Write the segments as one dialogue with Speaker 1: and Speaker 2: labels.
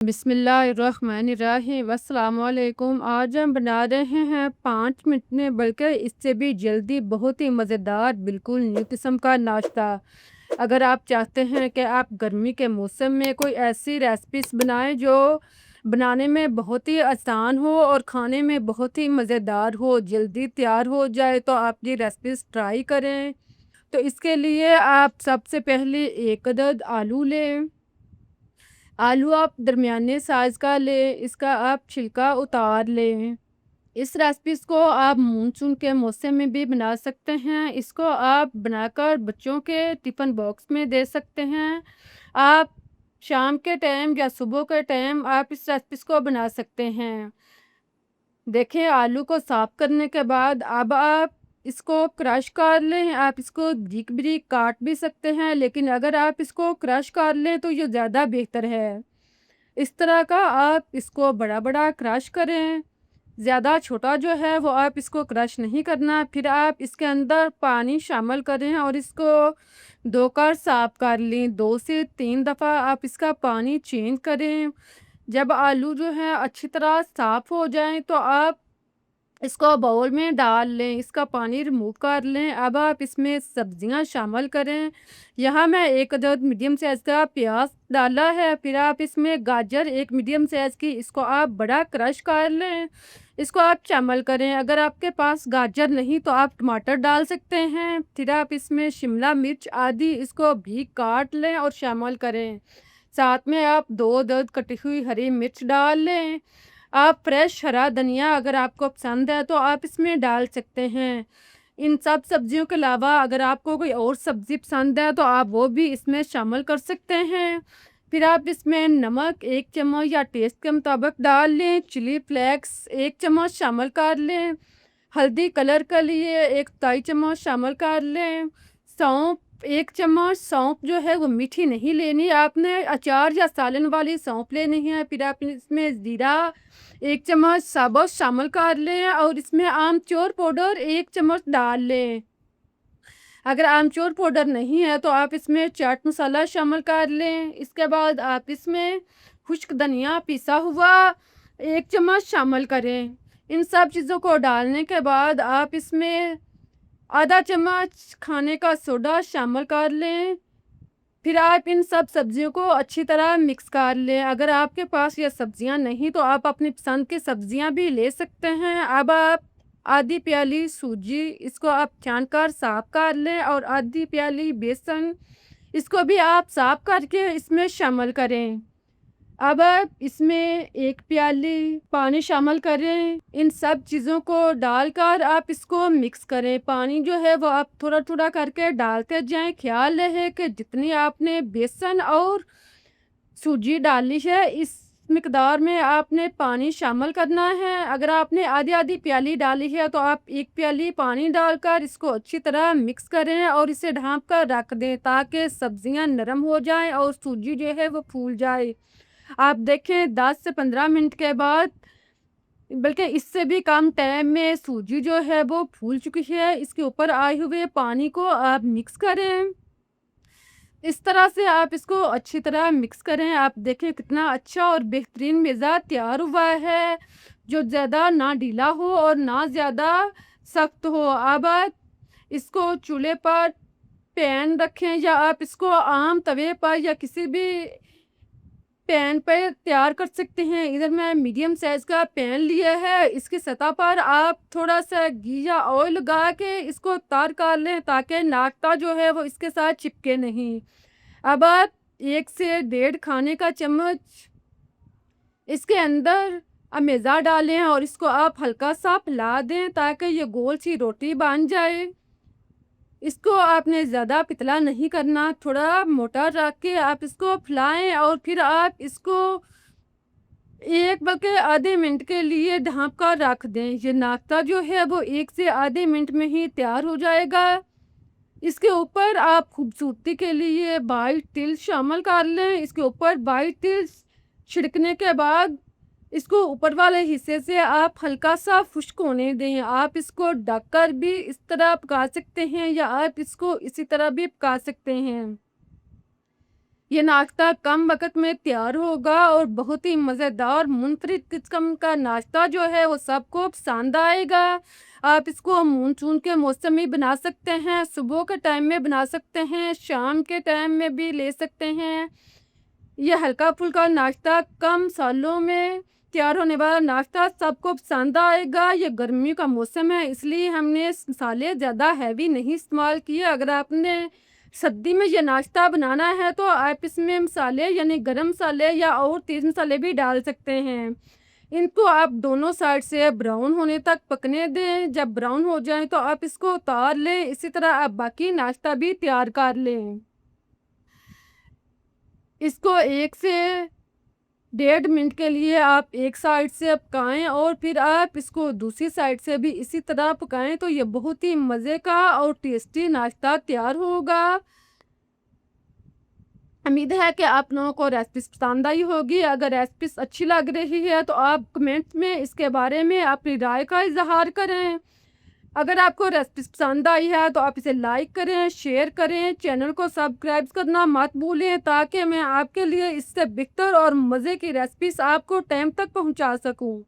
Speaker 1: बिस्मिल्लाहिर्रहमानिर्रहीम अस्सलाम वालेकुम। आज हम बना रहे हैं 5 मिनट में बल्कि इससे भी जल्दी बहुत ही मज़ेदार बिल्कुल न्यू किस्म का नाश्ता। अगर आप चाहते हैं कि आप गर्मी के मौसम में कोई ऐसी रेसिपीज़ बनाएं जो बनाने में बहुत ही आसान हो और खाने में बहुत ही मज़ेदार हो, जल्दी तैयार हो जाए, तो आप ये रेसिपीज़ ट्राई करें। तो इसके लिए आप सबसे पहले 1 अदद आलू लें। आलू आप दरमियाने साइज़ का लें, इसका आप छिलका उतार लें। इस रेसिपीज़ को आप मानसून के मौसम में भी बना सकते हैं। इसको आप बनाकर बच्चों के टिफ़िन बॉक्स में दे सकते हैं। आप शाम के टाइम या सुबह के टाइम आप इस रेसिपीज़ को बना सकते हैं। देखिए, आलू को साफ़ करने के बाद अब आप इसको क्रश कर लें। आप इसको बारीक-बारीक काट भी सकते हैं, लेकिन अगर आप इसको क्रश कर लें तो ये ज़्यादा बेहतर है। इस तरह का आप इसको बड़ा-बड़ा क्रश करें। ज़्यादा छोटा जो है वो आप इसको क्रश नहीं करना। फिर आप इसके अंदर पानी शामिल करें और इसको धोकर साफ़ कर लें। 2 से 3 दफ़ा आप इसका पानी चेंज करें। जब आलू जो है अच्छी तरह साफ़ हो जाएँ तो आप इसको बाउल में डाल लें, इसका पानी रिमूव कर लें। अब आप इसमें सब्जियां शामिल करें। यहाँ मैं 1 अदद मीडियम साइज़ का प्याज डाला है। फिर आप इसमें गाजर 1 मीडियम साइज़ की, इसको आप बड़ा क्रश कर लें। इसको आप शामिल करें। अगर आपके पास गाजर नहीं तो आप टमाटर डाल सकते हैं। फिर आप इसमें शिमला मिर्च आदि इसको भी काट लें और शामिल करें। साथ में आप 2 अदद कटी हुई हरी मिर्च डाल लें। आप फ्रेश हरा धनिया अगर आपको पसंद है तो आप इसमें डाल सकते हैं। इन सब सब्जियों के अलावा अगर आपको कोई और सब्ज़ी पसंद है तो आप वो भी इसमें शामिल कर सकते हैं। फिर आप इसमें नमक 1 चम्मच या टेस्ट के मुताबिक डाल लें। चिली फ्लेक्स 1 चम्मच शामिल कर लें। हल्दी कलर के लिए 1 चौथाई चम्मच शामिल कर लें। सौंफ 1 चम्मच, सौंफ जो है वो मीठी नहीं लेनी, आपने अचार या सालन वाली सौंफ लेनी है। फिर आप इसमें ज़ीरा 1 चम्मच साबुत शामिल कर लें और इसमें आमचूर पाउडर 1 चम्मच डाल लें। अगर आमचूर पाउडर नहीं है तो आप इसमें चाट मसाला शामिल कर लें। इसके बाद आप इसमें खुश्क धनिया पिसा हुआ 1 चम्मच शामिल करें। इन सब चीज़ों को डालने के बाद आप इसमें आधा चम्मच खाने का सोडा शामिल कर लें। फिर आप इन सब सब्जियों को अच्छी तरह मिक्स कर लें। अगर आपके पास ये सब्जियां नहीं तो आप अपनी पसंद की सब्जियां भी ले सकते हैं। अब आप आधी प्याली सूजी इसको आप छान कर साफ कर लें और आधी प्याली बेसन इसको भी आप साफ करके इसमें शामिल करें। अब आप इसमें 1 प्याली पानी शामिल करें। इन सब चीज़ों को डालकर आप इसको मिक्स करें। पानी जो है वो आप थोड़ा-थोड़ा करके डालते जाएँ। ख़्याल रहे कि जितनी आपने बेसन और सूजी डाली है, इस मिक़दार में आपने पानी शामिल करना है। अगर आपने आधी-आधी प्याली डाली है, तो आप 1 प्याली पानी डालकर इसको अच्छी तरह मिक्स करें और इसे ढँप कर रख दें, ताकि सब्ज़ियाँ नरम हो जाएँ और सूजी जो है वो फूल जाए। आप देखें 10 से 15 मिनट के बाद, बल्कि इससे भी कम टाइम में सूजी जो है वो फूल चुकी है। इसके ऊपर आए हुए पानी को आप मिक्स करें। इस तरह से आप इसको अच्छी तरह मिक्स करें। आप देखें कितना अच्छा और बेहतरीन पिज़्ज़ा तैयार हुआ है, जो ज़्यादा ना ढीला हो और ना ज़्यादा सख्त हो। अब आप इसको चूल्हे पर पैन रखें या आप इसको आम तवे पर या किसी भी पैन पे तैयार कर सकते हैं। इधर मैं मीडियम साइज़ का पैन लिया है। इसकी सतह पर आप थोड़ा-सा घी या ऑयल लगा के इसको तैयार कर लें, ताकि नाश्ता जो है वो इसके साथ चिपके नहीं। अब आप 1 से डेढ़ खाने का चम्मच इसके अंदर मैदा डालें और इसको आप हल्का-सा फैला दें, ताकि ये गोल-सी रोटी बन जाए। इसको आपने ज़्यादा पतला नहीं करना, थोड़ा मोटा रख के आप इसको फैलाएँ और फिर आप इसको 1 बल्कि आधे मिनट के लिए ढँप कर रख दें। ये नाश्ता जो है वो 1 से आधे मिनट में ही तैयार हो जाएगा। इसके ऊपर आप खूबसूरती के लिए व्हाइट तिल शामिल कर लें। इसके ऊपर व्हाइट तिल छिड़कने के बाद इसको ऊपर वाले हिस्से से आप हल्का-सा खुश्क होने दें। आप इसको ढककर भी इस तरह पका सकते हैं या आप इसको इसी तरह भी पका सकते हैं। ये नाश्ता कम वक़्त में तैयार होगा और बहुत ही मज़ेदार मुनफ़रिद किस्म का नाश्ता जो है वो सबको पसंद आएगा। आप इसको मानसून के मौसम में बना सकते हैं, सुबह के टाइम में बना सकते हैं, शाम के टाइम में भी ले सकते हैं। ये हल्का-फुल्का नाश्ता कम मसालों में तैयार होने वाला नाश्ता सबको पसंद आएगा। ये गर्मियों का मौसम है इसलिए हमने मसाले ज़्यादा हैवी नहीं इस्तेमाल किए। अगर आपने सर्दी में ये नाश्ता बनाना है तो आप इसमें मसाले यानी गरम मसाले या और तेज़ मसाले भी डाल सकते हैं। इनको आप दोनों साइड से ब्राउन होने तक पकने दें। जब ब्राउन हो जाएँ तो आप इसको उतार लें। इसी तरह आप बाकी नाश्ता भी तैयार कर लें। इसको 1 से 1.5 मिनट के लिए आप एक साइड से पकाएँ और फिर आप इसको दूसरी साइड से भी इसी तरह पकाएँ तो ये बहुत ही मज़े का और टेस्टी नाश्ता तैयार होगा। उम्मीद है कि आप लोगों को रेसिपी पसंद आई होगी। अगर रेसिपी अच्छी लग रही है तो आप कमेंट्स में इसके बारे में अपनी राय का इज़हार करें। अगर आपको रेसिपी पसंद आई है तो आप इसे लाइक करें, शेयर करें, चैनल को सब्सक्राइब करना मत भूलें ताकि मैं आपके लिए इससे बेहतर और मज़े की रेसिपीज़ आपको टाइम तक पहुंचा सकूं।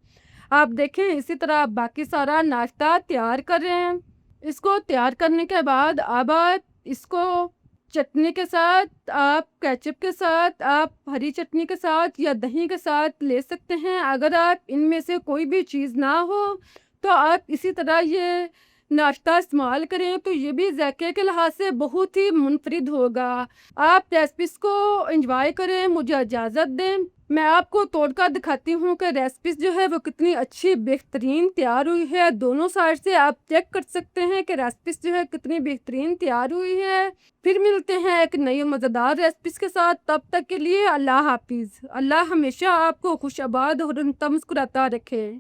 Speaker 1: आप देखें इसी तरह आप बाकी सारा नाश्ता तैयार करें। इसको तैयार करने के बाद अब आप इसको चटनी के साथ, आप केचप के साथ, आप हरी चटनी के साथ या दही के साथ ले सकते हैं। अगर आप इनमें से कोई भी चीज़ ना हो तो आप इसी तरह ये नाश्ता इस्तेमाल करें तो ये भी ज़ायके के लिहाज से बहुत ही मुनफ़रिद होगा। आप रेसिपीज़ को एंजॉय करें, मुझे इजाज़त दें। मैं आपको तोड़कर दिखाती हूँ कि रेसिपीज़ जो है वो कितनी अच्छी बेहतरीन तैयार हुई है। दोनों साइड से आप चेक कर सकते हैं कि रेसिपीज़ जो है कितनी बेहतरीन तैयार हुई है। फिर मिलते हैं एक नई और मज़ेदार रेसिपीज़ के साथ। तब तक के लिए अल्लाह हाफ़िज़। अल्लाह हमेशा आपको खुश आबाद और मुस्कुराता रखे।